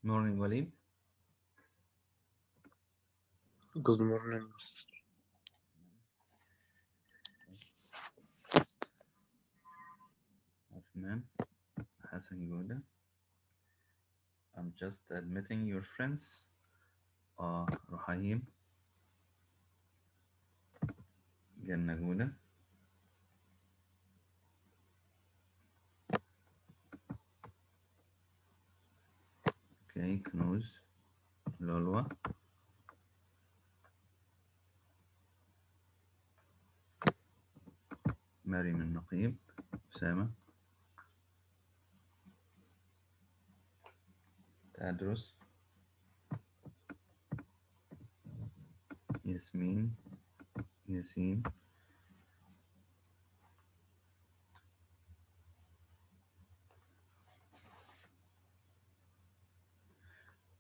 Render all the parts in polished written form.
Morning, Walid. Good morning. Afnan, Hassan Gouda. I'm just admitting your friends. Rahim, Janna Gouda. Okay, Knuz, Lolwa, Mariam Naqib, Usama, Tadrus, Yasmin, Yasin,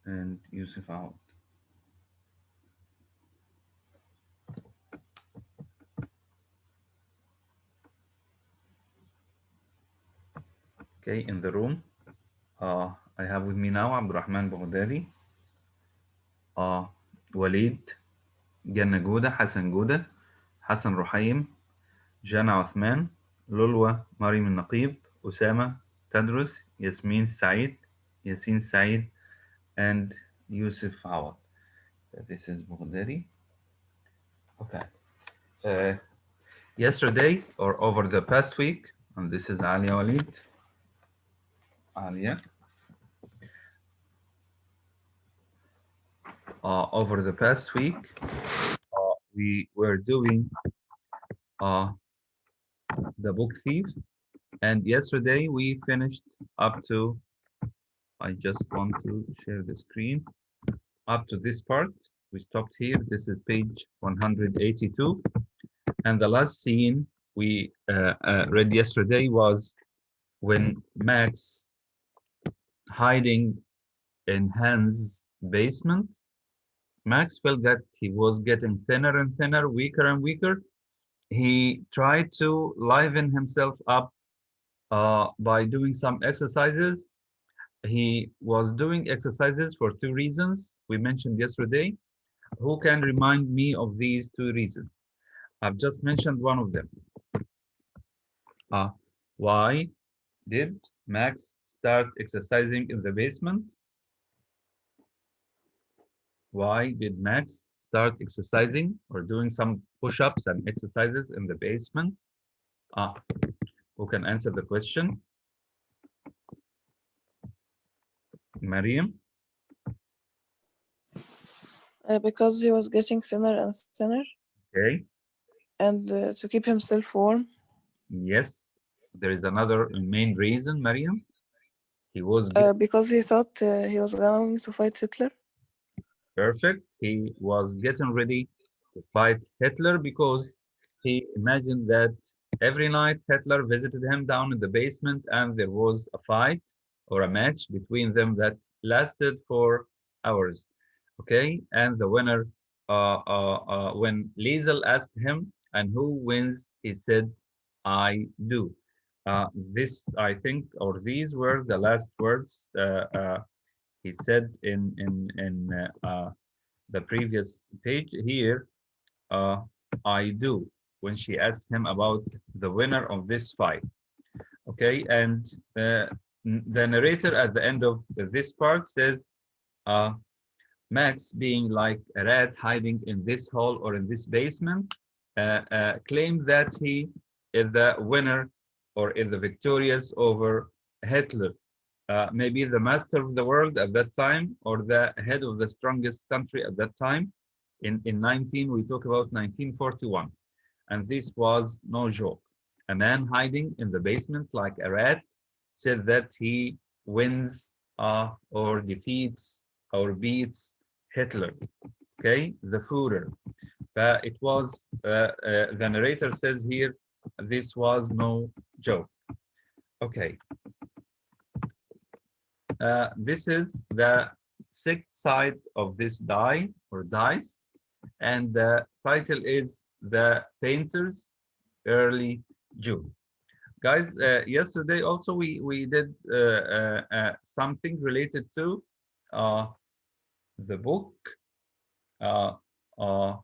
and Yusuf Awad. Okay, in the room, I have with me now Abdurrahman Baghdadi, uh, Walid, Janna Gouda, Hassan Gouda, Hassan Ruhaim, Jana Uthman, Lulwa, Mariam Naqib, Usama, Tadrus, Yasmin Said, Yasin Said, and Yusuf Awad. This is Baghdadi. Okay. Uh, Yesterday or over the past week, and this is Alia Walid. Alia. Over the past week, we were doing uh, the book thief, and yesterday we finished up to. I just want to share the screen up to this part. We stopped here. This is page 182, and the last scene we read yesterday was when Max hiding in Hans' basement. Max felt that he was getting thinner and thinner, weaker and weaker. He tried to liven himself up by doing some exercises. He was doing exercises for two reasons we mentioned yesterday. Who can remind me of these two reasons? I've just mentioned one of them. Uh, why did Max start exercising in the basement? Why did Max start exercising or doing some push-ups and exercises in the basement? Ah, who can answer the question? Mariam? Because he was getting thinner and thinner, Okay. and to keep himself warm. Yes. There is another main reason, Mariam. He was getting Because he thought he was going to fight Hitler. perfect. He was getting ready to fight Hitler because he imagined that every night Hitler visited him down in the basement and there was a fight or a match between them that lasted for hours. Okay, and the winner, when Liesel asked him, and who wins, he said, I do. This, I think, or these were the last words he said in the previous page here. Uh, I do, when she asked him about the winner of this fight. Okay, and the narrator at the end of this part says, uh, Max, being like a rat hiding in this hole or in this basement, claimed that he is the winner or is the victorious over Hitler, maybe the master of the world at that time or the head of the strongest country at that time. In 19, we talk about 1941, and this was no joke. A man hiding in the basement like a rat said that he wins or defeats or beats Hitler, okay, the Führer. It was, the narrator says here, this was no joke. Okay, this is the sixth side of this die or dice, and the title is The Painter's Early June. Guys, yesterday also we did something related to uh, the book, uh, uh,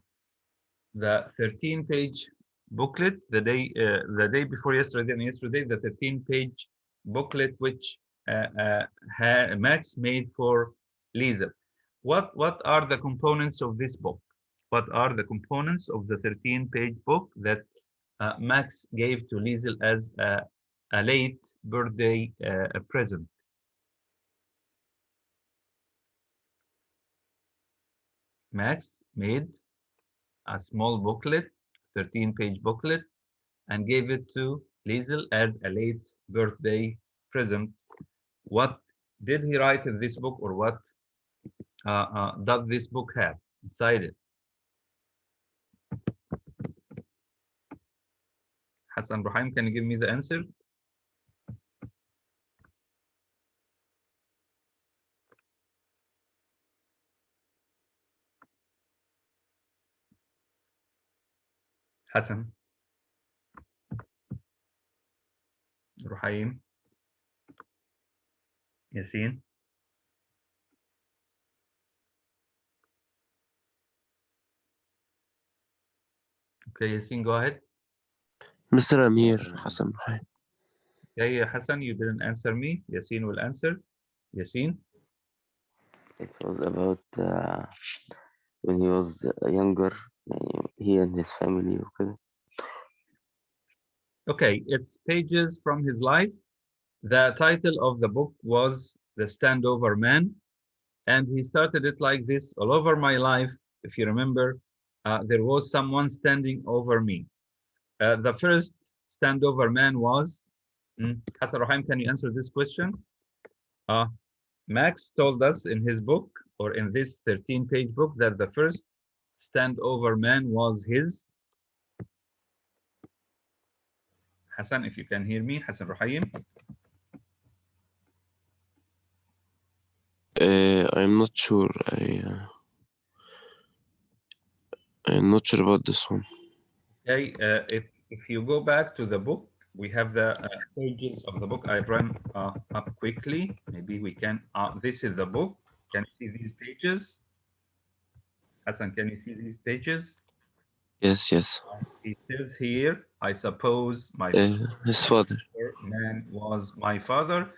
the 13-page booklet, the day before yesterday and yesterday, the 13-page booklet which Max made for Lisa. What are the components of this book? What are the components of the 13-page book that Max gave to Liesel as a late birthday present? Max made a small booklet, 13-page booklet, and gave it to Liesel as a late birthday present. What did he write in this book, or what does this book have inside it? Hassan Rahim, can you give me the answer? Hassan Rahim, Yasin. Okay, Yasin, go ahead. Mr. Amir Hassan. Okay, Hassan, you didn't answer me. Yasin will answer. Yasin. It was about when he was younger, he and his family وكده. Okay, it's pages from his life. The title of the book was The Standover Man, and he started it like this: all over my life, if you remember, there was someone standing over me. The first standover man was, Hassan Rahim, can you answer this question? Max told us in his book, or in this 13-page book, that the first standover man was his. Hassan, if you can hear me, Hassan Rahim. I'm not sure. I'm not sure about this one. Okay, if you go back to the book, we have the pages of the book. I run up quickly. Maybe we can. This is the book. Can you see these pages? Hassan, can you see these pages? Yes. It says here, I suppose my His father. man was my father.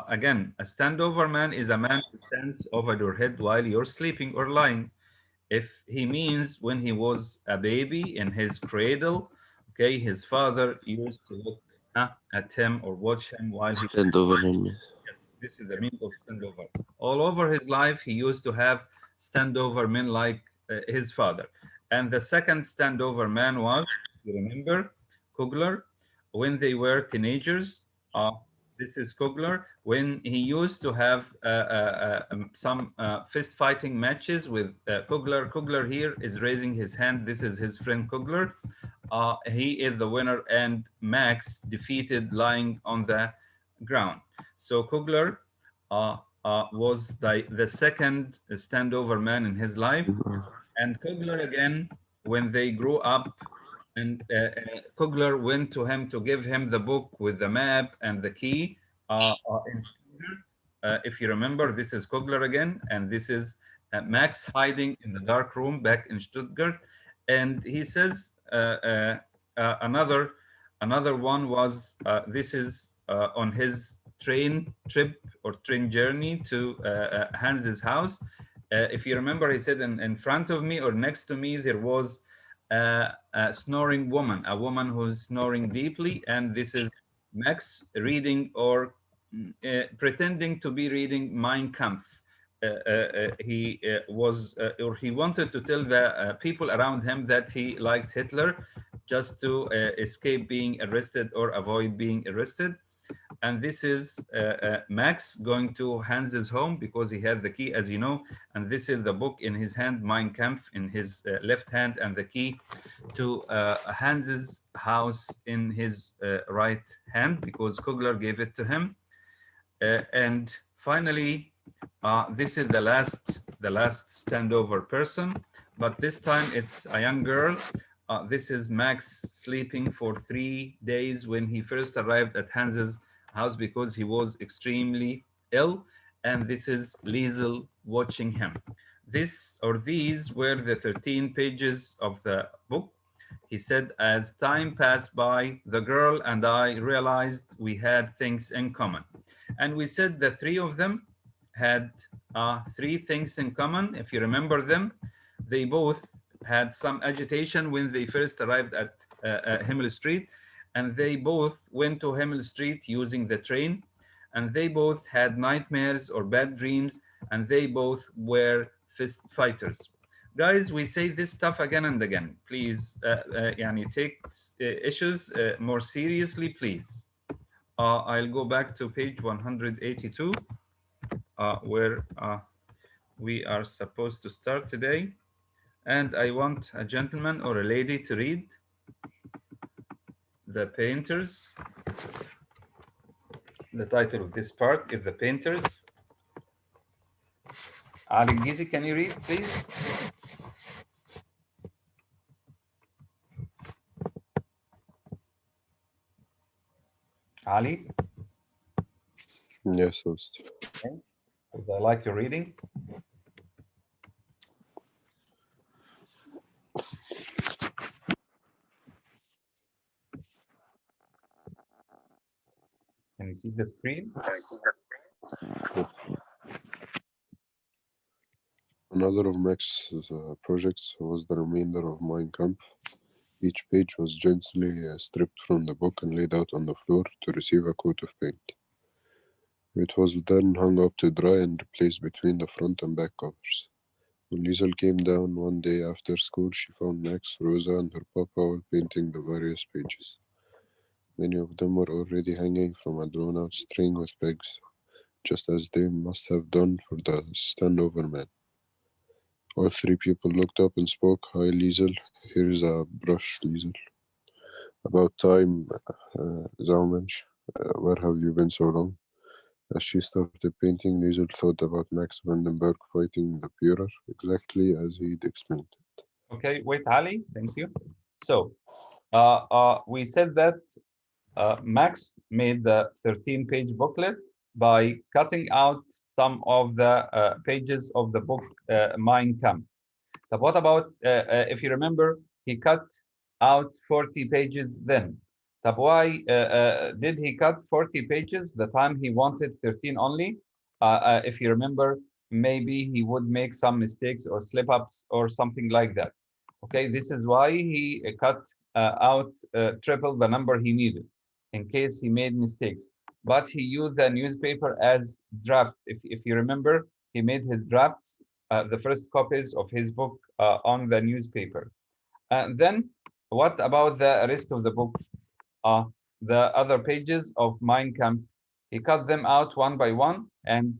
Again, a standover man is a man who stands over your head while you're sleeping or lying. If he means when he was a baby in his cradle, okay, his father used to look at him or watch him while he. Stand over him. Yes, this is the meaning of standover. All over his life, he used to have standover men like his father. And the second standover man was, you remember, Kugler, when they were teenagers. Uh, this is Kugler, when he used to have some fist fighting matches with Kugler. Kugler here is raising his hand. This is his friend Kugler. He is the winner, and Max defeated lying on the ground. So Kugler was the second standover man in his life. And Kugler again, when they grew up, and Kugler went to him to give him the book with the map and the key in Stuttgart. If you remember, this is Kugler again, and this is Max hiding in the dark room back in Stuttgart. And he says another one was this is on his train trip or train journey to Hans's house. If you remember, he said, in front of me or next to me, there was a snoring woman, a woman who's snoring deeply. And this is Max reading or pretending to be reading Mein Kampf. He was, or he wanted to tell the people around him that he liked Hitler just to escape being arrested or avoid being arrested. And this is Max going to Hans's home because he had the key, as you know. And this is the book in his hand, Mein Kampf in his left hand, and the key to Hans's house in his right hand because Kugler gave it to him. And finally, this is the last standover person, but this time it's a young girl. This is Max sleeping for 3 days when he first arrived at Hans's house because he was extremely ill. and this is Liesel watching him. These were the 13 pages of the book. He said, as time passed by, the girl and I realized we had things in common. And we said the three of them had three things in common. If you remember them, they both had some agitation when they first arrived at Himmel Street, and they both went to Himmel Street using the train, and they both had nightmares or bad dreams, and they both were fist fighters. Guys, we say this stuff again and again. Please, يعني take issues more seriously, please. I'll go back to page 182, where we are supposed to start today. And I want a gentleman or a lady to read The Painters. The title of this part is The Painters. Ali Gizi, can you read, please? Ali? Yes, host. Okay. Because I like your reading. Can you see the screen? Another of Max's projects was the remainder of Mein Kampf. Each page was gently stripped from the book and laid out on the floor to receive a coat of paint. It was then hung up to dry and placed between the front and back covers. When Liesel came down one day after school, she found Max, Rosa, and her papa all painting the various pages. Many of them were already hanging from a drawn-out string with pegs, just as they must have done for the stand-over man. All three people looked up and spoke. Hi, Liesel. Here's a brush, Liesel. About time, Zaumensch. Where have you been so long? As she started painting, Liesel thought about Max Vandenberg fighting the Führer, exactly as he'd explained it. Okay, wait, Ali, thank you. So, we said that Max made the 13-page booklet by cutting out some of the pages of the book Mein Kampf. But what about, if you remember, he cut out 40 pages then. But why did he cut 40 pages the time he wanted 13 only? If you remember, maybe he would make some mistakes or slip-ups or something like that. Okay, this is why he cut out triple the number he needed in case he made mistakes. But he used the newspaper as draft. If you remember, he made his drafts, the first copies of his book on the newspaper. Then what about the rest of the book? The other pages of Mein Kampf, he cut them out one by one and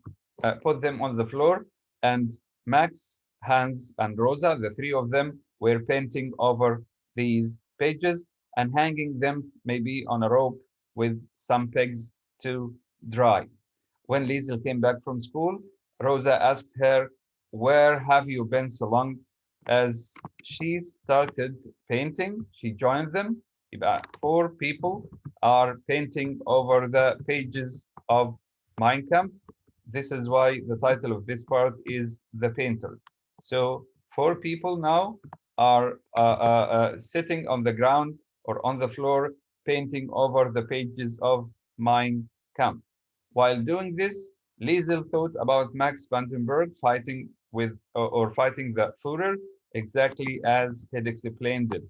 put them on the floor. And Max, Hans, and Rosa, the three of them, were painting over these pages and hanging them maybe on a rope with some pegs to dry. When Liesel came back from school, Rosa asked her, where have you been so long? As she started painting, she joined them. About 4 people are painting over the pages of Mein Kampf. This is why the title of this part is The Painters. So 4 people now are sitting on the ground or on the floor painting over the pages of Mein Kampf. While doing this, Liesel thought about Max Vandenberg fighting with or fighting the Führer exactly as he'd explained it.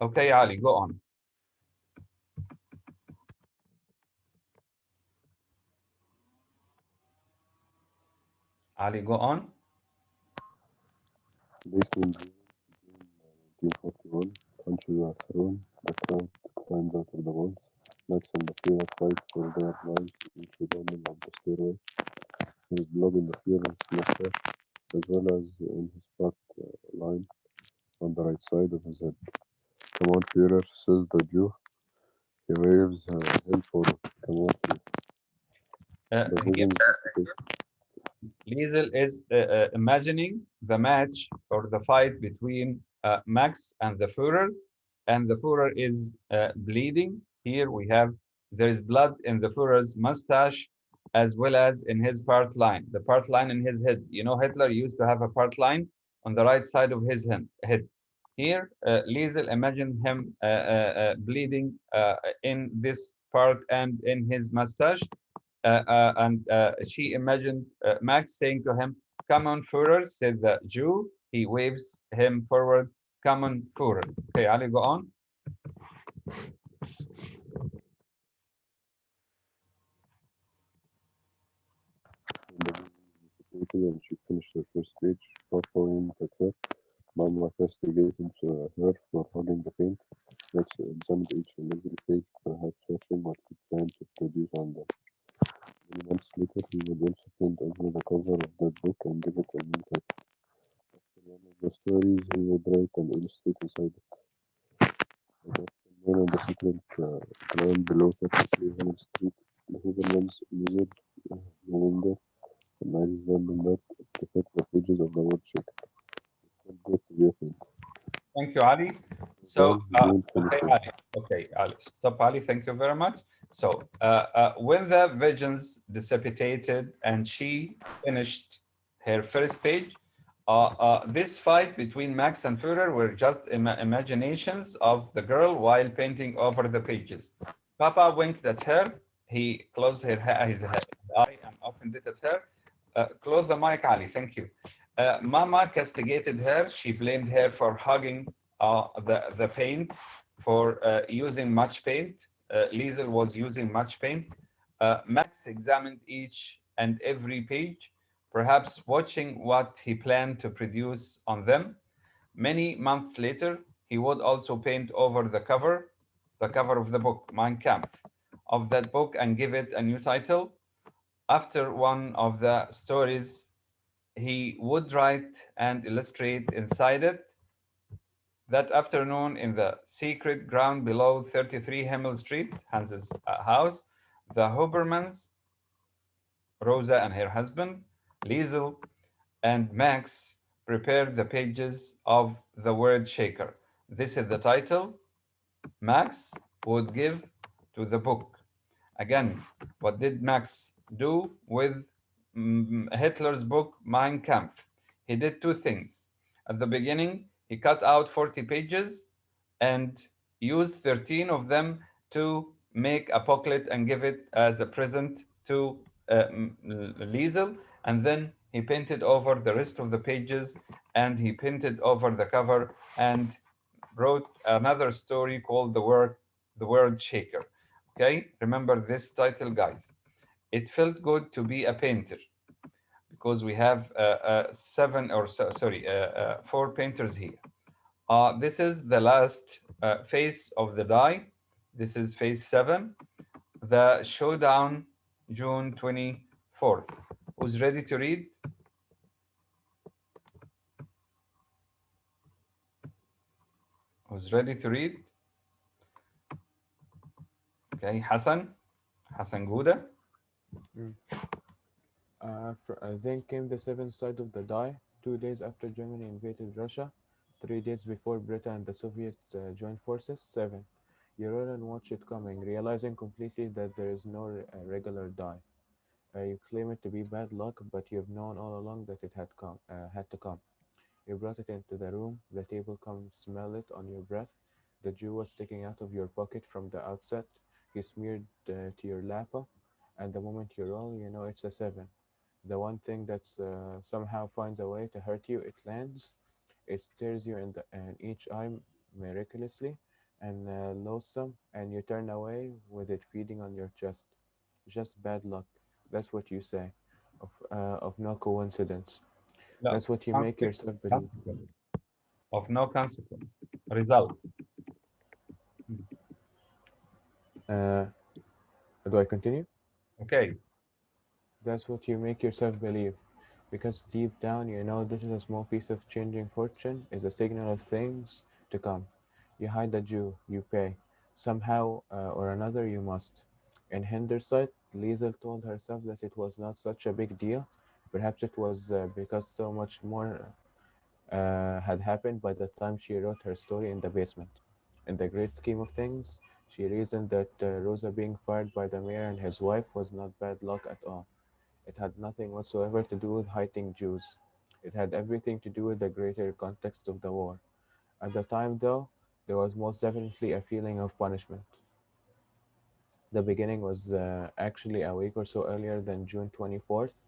Okay, Ali, go on. Ali, go on. Basement June 1941, punches are thrown, the crowd climbs out of the walls. Max and the Führer fight for their lives each running up the stairway. There is blood in the Führer's mustache, as well as in his back line on the right side of his head. Come on, Führer, says the Jew. He waves him forward. Come on, the vision Liesel is imagining the match or the fight between Max and the Führer is bleeding. Here we have, there is blood in the Führer's mustache, as well as in his part line. The part line in his head. You know, Hitler used to have a part line on the right side of his head. Here, Liesel imagined him bleeding in this part and in his mustache. And she imagined Max saying to him, "Come on, Führer," said the Jew. He waves him forward, "Come on, Führer." Okay, Ali, go on. And she finished her first page. Papa winked at her. Mama castigated her for hugging the paint. Max examined each and every page, perhaps watching what he planned to produce on them. Many months later, he would also paint over the cover of that book and give it a new title. After one of the stories, he would write and illustrate inside it. The known and the secret ground below 33 Helen Street, the Huberman's user Melinda and Mary's random note to fit the pages of the word shaker. It felt good to be a paint. Thank you, Ali. So, okay, Ali. Okay, Ali. Stop, Ali. Thank you very much. So, when the visions dissipated and she finished her first page, this fight between Max and Führer were just imaginations of the girl while painting over the pages. Papa winked at her. He closed his eye and opened it at her. Close the mic, Ali. Thank you. Mama castigated her. She blamed her for hugging the paint, for using much paint. Liesel was using much paint. Max examined each and every page, perhaps watching what he planned to produce on them. Many months later, he would also paint over the cover of the book, Mein Kampf, of that book and give it a new title. After one of the stories, he would write and illustrate inside it. That afternoon, in the secret ground below 33 Himmel Street, Hans's house, the Hubermans, Rosa and her husband, Liesel, and Max prepared the pages of the word shaker. This is the title Max would give to the book. Again, what did Max do with Hitler's book Mein Kampf? He did two things. At the beginning, he cut out 40 pages and used 13 of them to make a booklet and give it as a present to Liesel. And then he painted over the rest of the pages and he painted over the cover and wrote another story called The Word Shaker. Okay, remember this title, guys. It felt good to be a painter because we have four painters here. This is the last phase of the die. This is phase 7. The showdown, June 24th. Who's ready to read? Who's ready to read? Okay, Hassan Gouda. Then came the seventh side of the die, 2 days after Germany invaded Russia, 3 days before Britain and the Soviets joined forces. 7. You roll and watch it coming, realizing completely that there is no regular die. You claim it to be bad luck, but you've known all along that it had to come. You brought it into the room. The table come smell it on your breath. The Jew was sticking out of your pocket from the outset. He smeared to your lapa, and the moment you roll, you know it's a 7. The one thing that somehow finds a way to hurt you, it lands. It stares you in each eye miraculously and loathsome, and you turn away with it feeding on your chest. Just bad luck. That's what you say. Of no coincidence. No, That's what you make yourself believe. consequence of no consequence. Result. Do I continue? Okay. That's what you make yourself believe. Because deep down you know this is a small piece of changing fortune, is a signal of things to come. You hide the Jew, you pay. Somehow or another you must. In hindsight, Liesel told herself that it was not such a big deal. Perhaps it was because so much more had happened by the time she wrote her story in the basement. In the great scheme of things, She reasoned that Rosa being fired by the mayor and his wife was not bad luck at all. It had nothing whatsoever to do with hating Jews. It had everything to do with the greater context of the war. At the time, though, there was most definitely a feeling of punishment. The beginning was actually a week or so earlier than June 24th.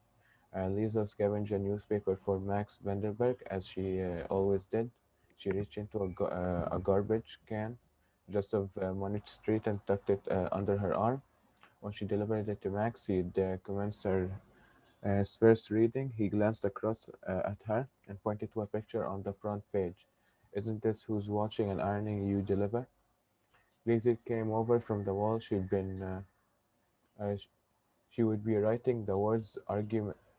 Lisa scavenged a newspaper for Max Vanderberg, as she always did. She reached into a garbage can just off Monich Street and tucked it under her arm. When she delivered it to Max, he'd commenced her first reading. He glanced across at her and pointed to a picture on the front page. Isn't this who's watching and ironing you deliver? Lizzie came over from the wall. Uh, sh- she would be writing the words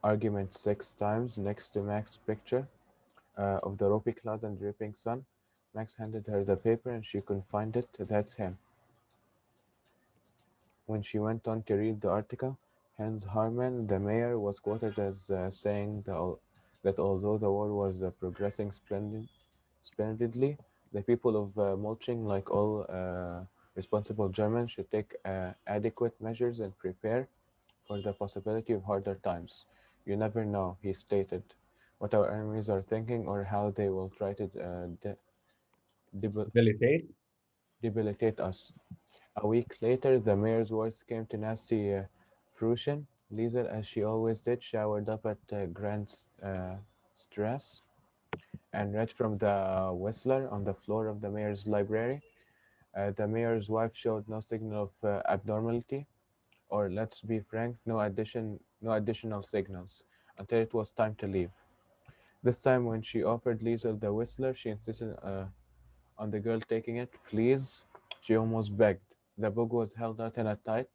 argument 6 times next to Max's picture of the ropey cloud and dripping sun. Max handed her the paper and she couldn't find it. That's him. When she went on to read the article, Hans Harman, the mayor, was quoted as saying that although the war was progressing splendidly, the people of Mulching, like all responsible Germans, should take adequate measures and prepare for the possibility of harder times. You never know, he stated, what our enemies are thinking or how they will try to debil- Debilitate. debilitate us. A week later, the mayor's words came to nasty fruition. Liesel, as she always did, showered up at grand stress and read from the Whistler on the floor of the mayor's library. The mayor's wife showed no signal of abnormality, or let's be frank, no additional signals, until it was time to leave. This time, when she offered Liesel the Whistler, she insisted on the girl taking it. Please, she almost begged. The book was held out in a tight,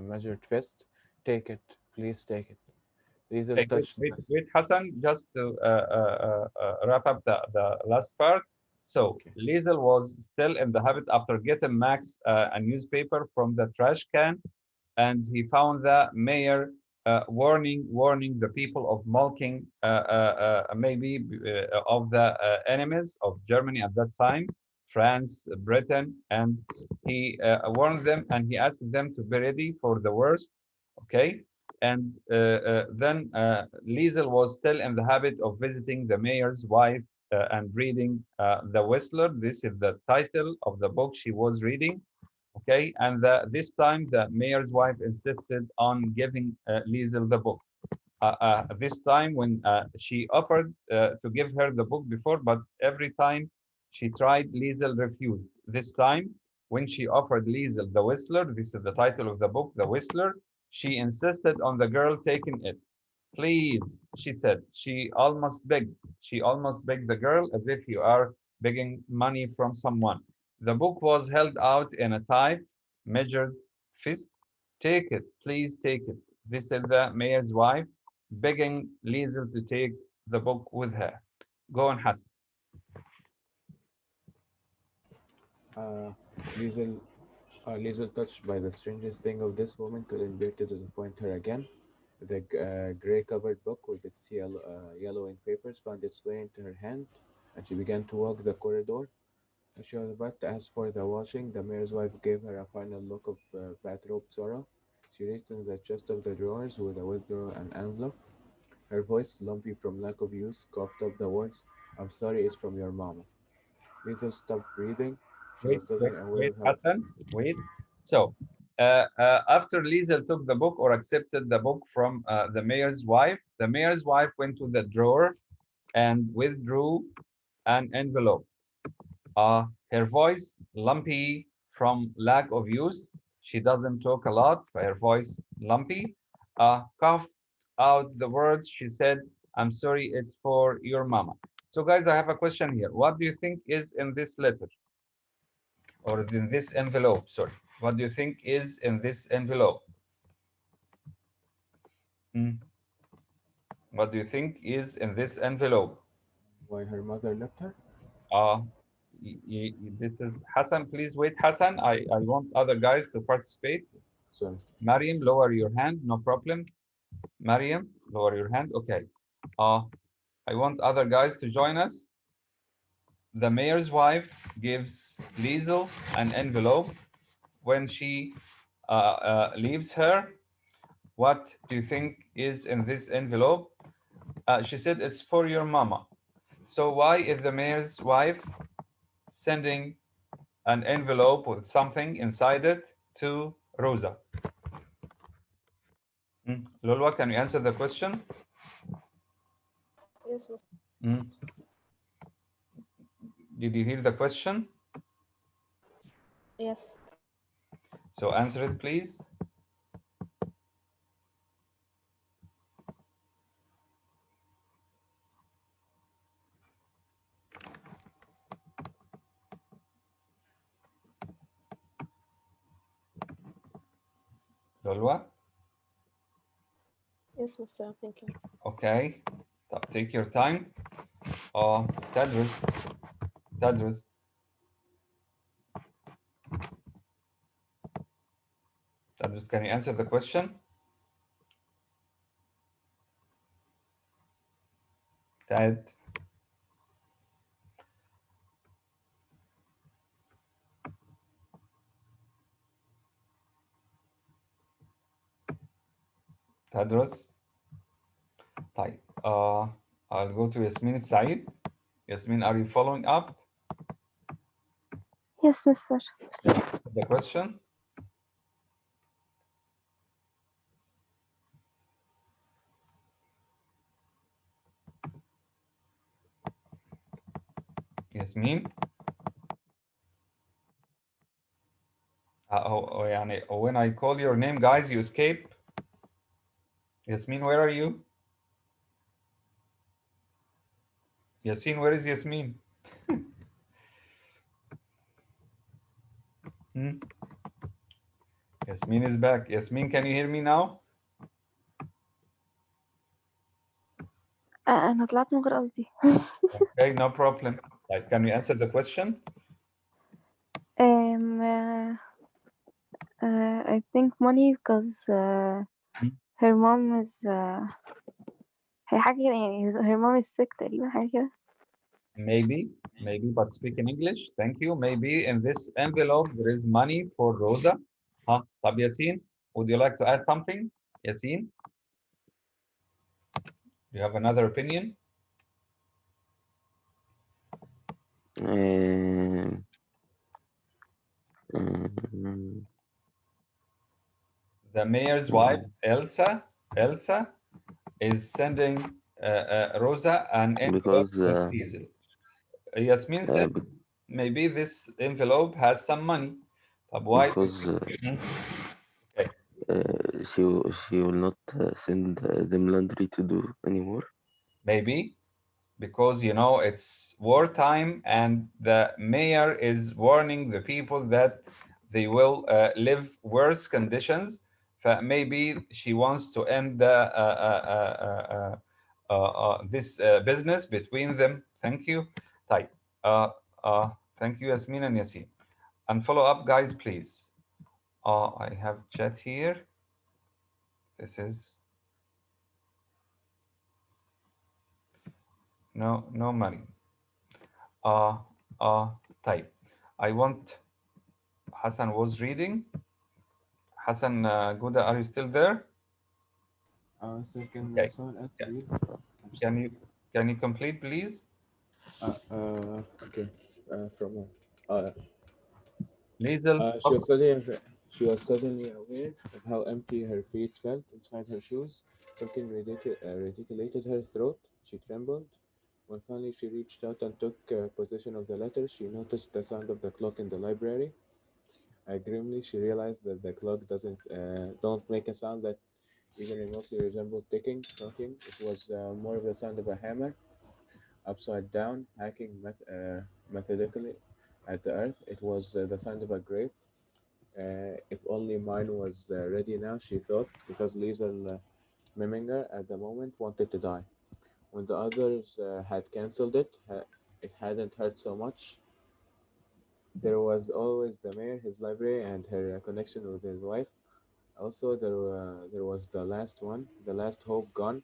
measured fist. Take it, please take it. Liesel Okay, wait, touched wait, this. wait, Hassan, just to wrap up the last part. So Okay. Liesel was still in the habit after getting Max a newspaper from the trash can, and he found the mayor warning the people of Malking, maybe of the enemies of Germany at that time, France, Britain, and he warned them and he asked them to be ready for the worst. Okay, and then Liesel was still in the habit of visiting the mayor's wife and reading The Whistler. This is the title of the book she was reading. Okay, and this time the mayor's wife insisted on giving Liesel the book. This time when she offered to give her the book before, but every time she tried, Liesel refused. This time, when she offered Liesel The Whistler, this is the title of the book, The Whistler, she insisted on the girl taking it. Please, she said. She almost begged. She almost begged the girl as if you are begging money from someone. The book was held out in a tight, measured fist. Take it, please take it. This is the mayor's wife begging Liesel to take the book with her. Go on, Hassan. Uh, Liesel, Liesel, touched by the strangest thing of this woman, couldn't bear to disappoint her again. The grey covered book with its yellowing papers found its way into her hand, and she began to walk the corridor. As she was about to ask for the washing, the mayor's wife gave her a final look of bathrobe sorrow. She reached in the chest of the drawers with a withdrawal and envelope. Her voice, lumpy from lack of use, coughed up the words, "I'm sorry, it's from your mama." Liesel stopped breathing. She Wait, was wait, suddenly aware wait, of how. Hassan, wait. So, after Liesel took the book or accepted the book from the mayor's wife went to the drawer and withdrew an envelope. Her voice lumpy from lack of use. She doesn't talk a lot, but her voice lumpy. Coughed out the words. She said, "I'm sorry, it's for your mama." So, guys, I have a question here. What do you think is in this letter or in this envelope? Sorry. What do you think is in this envelope? Hmm. What do you think is in this envelope? Why her mother left her? Uh, this is Hassan. Please wait, Hassan. I want other guys to participate. Sorry. Mariam, lower your hand. No problem. Mariam, lower your hand. Okay. Uh, I want other guys to join us. The mayor's wife gives Liesel an envelope when she leaves her, what do you think is in this envelope? She said it's for your mama. So why is the mayor's wife sending an envelope with something inside it to Rosa? Lolwa, can you answer the question? Yes, Mr. Mm. Did you hear the question? Yes. So answer it, please. Lolwa? Yes, Mr. I'm thinking. Okay. Take your time. تدرس تدرس تدرس. Can you answer the question? Tad. تدرس. طيب. I'll go to Yasmin Said. Yasmin, are you following up? Yes, Mister. The question? Yasmin? يعني when I call your name, guys, you escape. Yasmin, where are you? Yasin, where is Yasmin? Yasmin is back. Yasmin, can you hear me now? أنا طلعت من غير قصدي. Okay, no problem. Like, can you answer the question? I think money because her mom is هي حاجة كده يعني her mom is sick تقريبا حاجة كده. Maybe, but speak in English. Thank you. Maybe in this envelope there is money for Rosa. Huh? طب Yasin, would you like to add something? Yasin? Do you have another opinion? Um, mm, The mayor's wife, Elsa, is sending Rosa an envelope because with diesel. Yasmin said maybe this envelope has some money. طب why? because Okay. she will not send them laundry to do anymore. Maybe because you know it's wartime and the mayor is warning the people that they will live worse conditions. Maybe she wants to end this business between them. Thank you. طيب. Thank you, Yasmin and Yasin. And follow up, guys, please. I have chat here. This is no money. طيب. I want Hassan was reading. Hassan Gouda, are you still there? So can Okay. someone else Yeah. read? Can you complete, please? Okay. From Liesel, she was suddenly aware of how empty her feet felt inside her shoes. Something reticulated her throat. She trembled. When finally she reached out and took possession of the letter, she noticed the sound of the clock in the library. Grimly, she realized that the clock don't make a sound that even remotely resembled ticking, clocking. It was more of the sound of a hammer, upside down, hacking methodically at the earth. It was the sound of a grave. If only mine was ready now, she thought, because Liesel Meminger at the moment wanted to die. When the others had cancelled it, it hadn't hurt so much. There was always the mayor, his library, and her connection with his wife. Also, there was the last one, the last hope gone.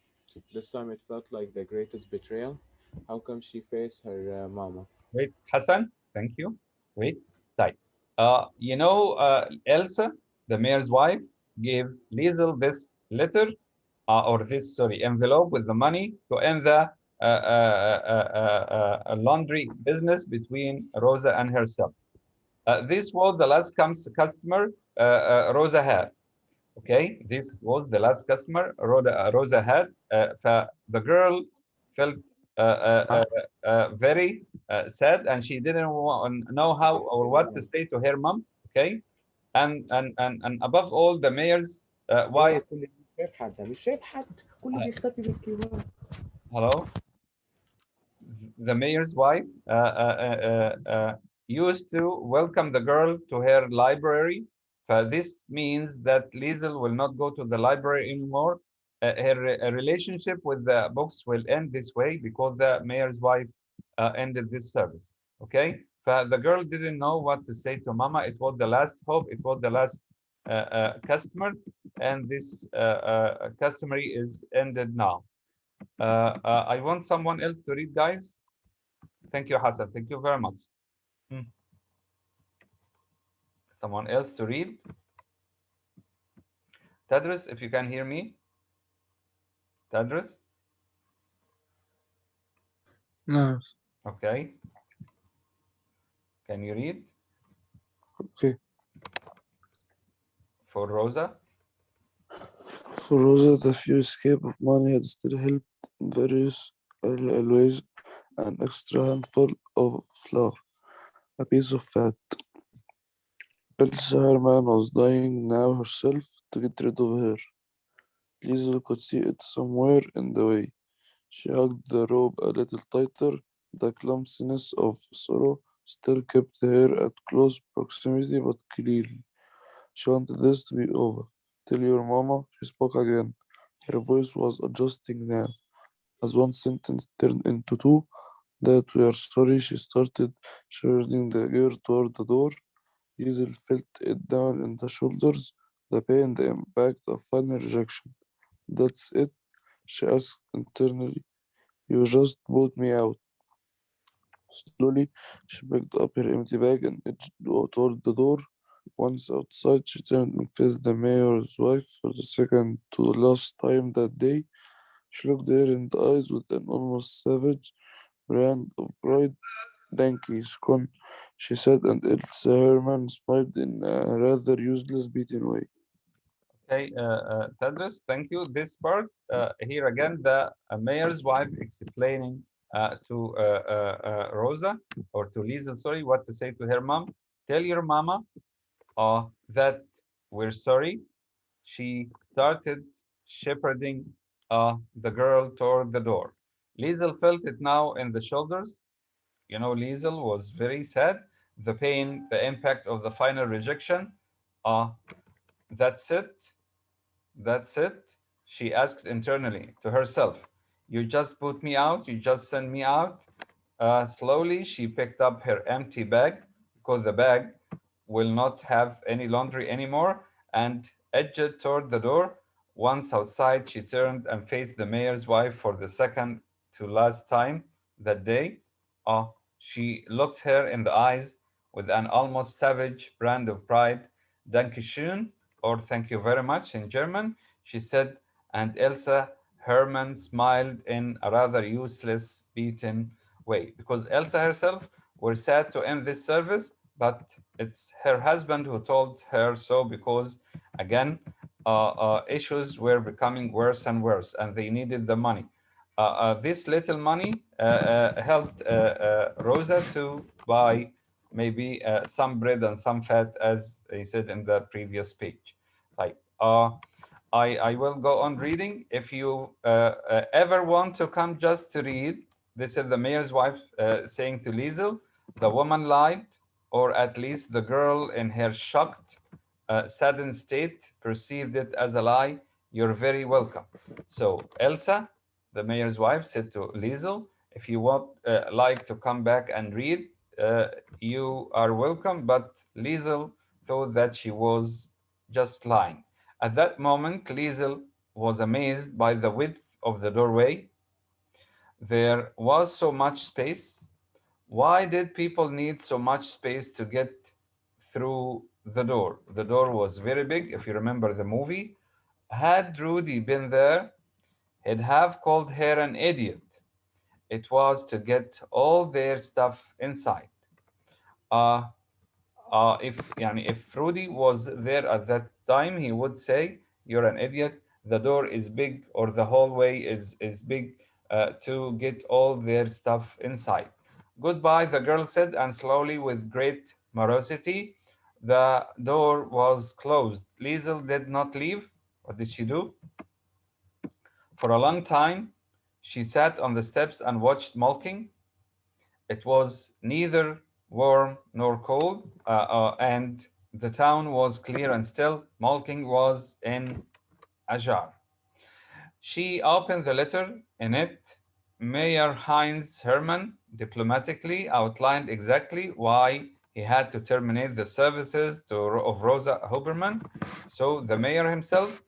This time it felt like the greatest betrayal. How come she faced her mama? wait, Hassan, thank you. Wait, طيب. Elsa, the mayor's wife, gave Liesel this letter, or this, sorry, envelope with the money to end the laundry business between Rosa and herself. This was the last customer Rosa had. Okay, this was the last customer Rosa had. The girl felt very sad, and she didn't know how or what to say to her mom. Okay, and above all, the mayor's wife. كل اللي مش شايف حد مش شايف حد كله بيختفي بالكيوان. Hello. The mayor's wife used to welcome the girl to her library. This means that Liesel will not go to the library anymore. Her relationship with the books will end this way because the mayor's wife ended this service. Okay, the girl didn't know what to say to Mama. It was the last hope. It was the last customer, and this customer is ended now. I want someone else to read, guys. Thank you, Hassan. Thank you very much. Someone else to read? Tadris, if you can hear me. Tadris? No. Okay. Can you read? Okay. For Rosa? For Rosa, the few escape of money had still helped in various ways. An extra handful of flour, a piece of fat. Elsa Herman was dying now herself to get rid of her. Liesel could see it somewhere in the way. She hugged the rope a little tighter. The clumsiness of sorrow still kept her at close proximity, but clearly she wanted this to be over. Tell your mama, she spoke again. Her voice was adjusting now. As one sentence turned into two, that we are sorry, she started shepherding the girl toward the door. Hazel felt it down in the shoulders, the pain, the impact of final rejection. That's it, she asked internally. You just bought me out. Slowly, she picked up her empty bag and edged toward the door. Once outside, she turned and faced the mayor's wife for the second to last time that day. She looked her in the eyes with an almost savage brand of pride. Danke, Scone, she said, and Elsa Herman smiled in a rather useless, beaten way. Okay, Tadris, thank you. This part, here again, the mayor's wife explaining to Rosa, or to Liesel, sorry, what to say to her mom. Tell your mama that we're sorry. She started shepherding the girl toward the door. Liesel felt it now in the shoulders. You know, Liesel was very sad. The pain, the impact of the final rejection. That's it. That's it. She asked internally to herself. You just put me out. You just send me out. Slowly, she picked up her empty bag because the bag will not have any laundry anymore and edged toward the door. Once outside, she turned and faced the mayor's wife for the second to last time that day. She looked her in the eyes with an almost savage brand of pride. Dankeschön, or thank you very much in German, she said, and Elsa Herman smiled in a rather useless, beaten way, because Elsa herself were sad to end this service, but it's her husband who told her so because, again, issues were becoming worse and worse, and they needed the money. This little money helped Rosa to buy maybe some bread and some fat, as he said in the previous page. Like, I will go on reading. If you ever want to come just to read, this is the mayor's wife saying to Liesel, the woman lied, or at least the girl in her shocked, saddened state perceived it as a lie. You're very welcome. So Elsa, the mayor's wife, said to Liesel, if you want like to come back and read, you are welcome. But Liesel thought that she was just lying. At that moment, Liesel was amazed by the width of the doorway. There was so much space. Why did people need so much space to get through the door. The door was very big, if you remember the movie. Had Rudy been there, he'd have called her an idiot. It was to get all their stuff inside. Uh, if Rudy was there at that time, he would say, "You're an idiot. The door is big, or the hallway is big to get all their stuff inside." Goodbye, the girl said, and slowly, with great morosity, the door was closed. Liesel did not leave. What did she do? For a long time, she sat on the steps and watched Malking. It was neither warm nor cold, and the town was clear and still. Malking was in a jar. She opened the letter. In it, Mayor Heinz Hermann diplomatically outlined exactly why he had to terminate the services of Rosa Huberman. So the mayor himself,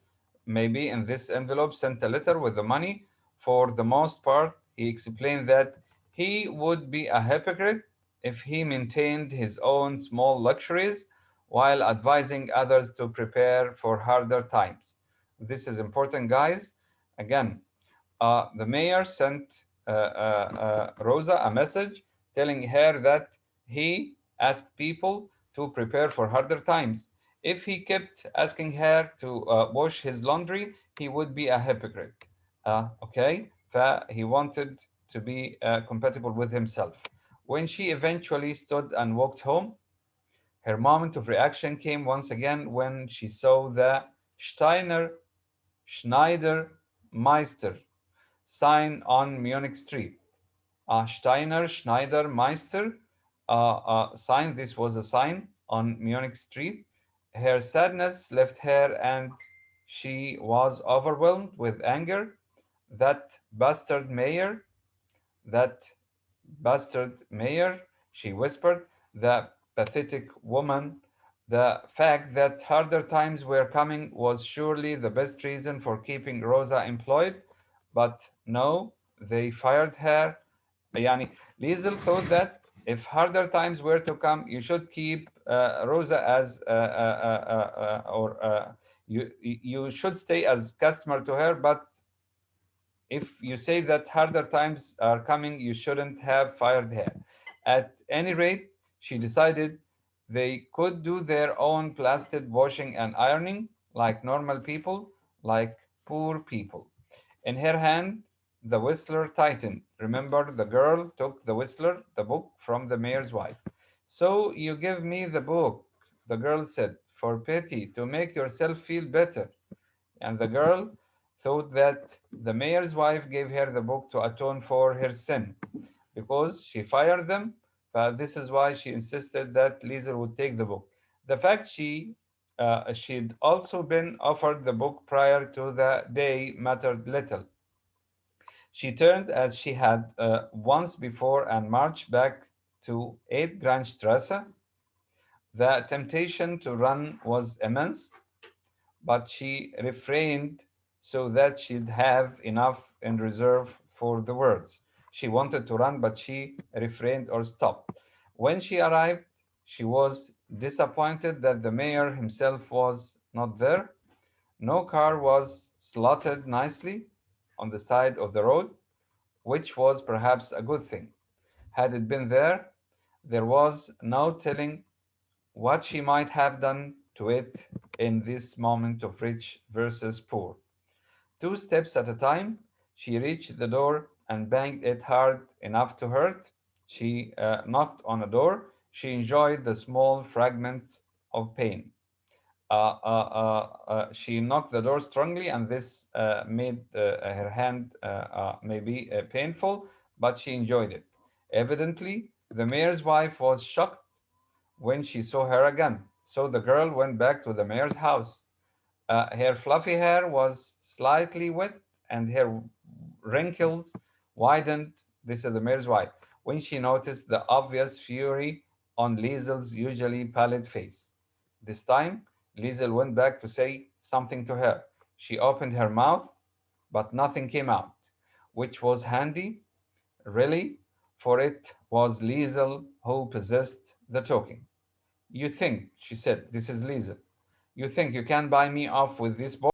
maybe in this envelope, sent a letter with the money. For the most part, he explained that he would be a hypocrite if he maintained his own small luxuries while advising others to prepare for harder times. This is important, guys. Again, the mayor sent Rosa a message telling her that he asked people to prepare for harder times. If he kept asking her to wash his laundry, he would be a hypocrite. Okay, he wanted to be compatible with himself. When she eventually stood and walked home, her moment of reaction came once again when she saw the Steiner Schneider Meister sign on Munich Street. Steiner Schneider Meister sign. This was a sign on Munich Street. Her sadness left her and she was overwhelmed with anger. That bastard mayor, that bastard mayor, she whispered, the pathetic woman. The fact that harder times were coming was surely the best reason for keeping Rosa employed, but no, they fired her. Yani, Liesel thought that if harder times were to come, you should keep Rosa as or you should stay as customer to her, but if you say that harder times are coming, you shouldn't have fired her. At any rate, she decided they could do their own plastered washing and ironing like normal people, like poor people. In her hand, the whistler tightened. Remember, the girl took the whistler, the book, from the mayor's wife. So you give me the book, the girl said, for pity, to make yourself feel better. And the girl thought that the mayor's wife gave her the book to atone for her sin because she fired them. But this is why she insisted that Liesel would take the book. The fact she'd also been offered the book prior to the day mattered little. She turned as she had once before and marched back to 8 Grand Strasse. The temptation to run was immense, but she refrained so that she'd have enough in reserve for the words. She wanted to run, but she refrained or stopped. When she arrived, she was disappointed that the mayor himself was not there. No car was slotted nicely on the side of the road, which was perhaps a good thing. Had it been there, there was no telling what she might have done to it in this moment of rich versus poor. 2 steps at a time, she reached the door and banged it hard enough to hurt. She knocked on a door. She enjoyed the small fragments of pain. She knocked the door strongly, and this made her hand maybe painful, but she enjoyed it. Evidently, the mayor's wife was shocked when she saw her again. So the girl went back to the mayor's house. Her fluffy hair was slightly wet and her wrinkles widened. This is the mayor's wife. When she noticed the obvious fury on Liesel's usually pallid face. This time, Liesel went back to say something to her. She opened her mouth, but nothing came out, which was handy, really, for it was Liesel who possessed the talking. You think, she said, this is Lisa, you think you can buy me off with this boy?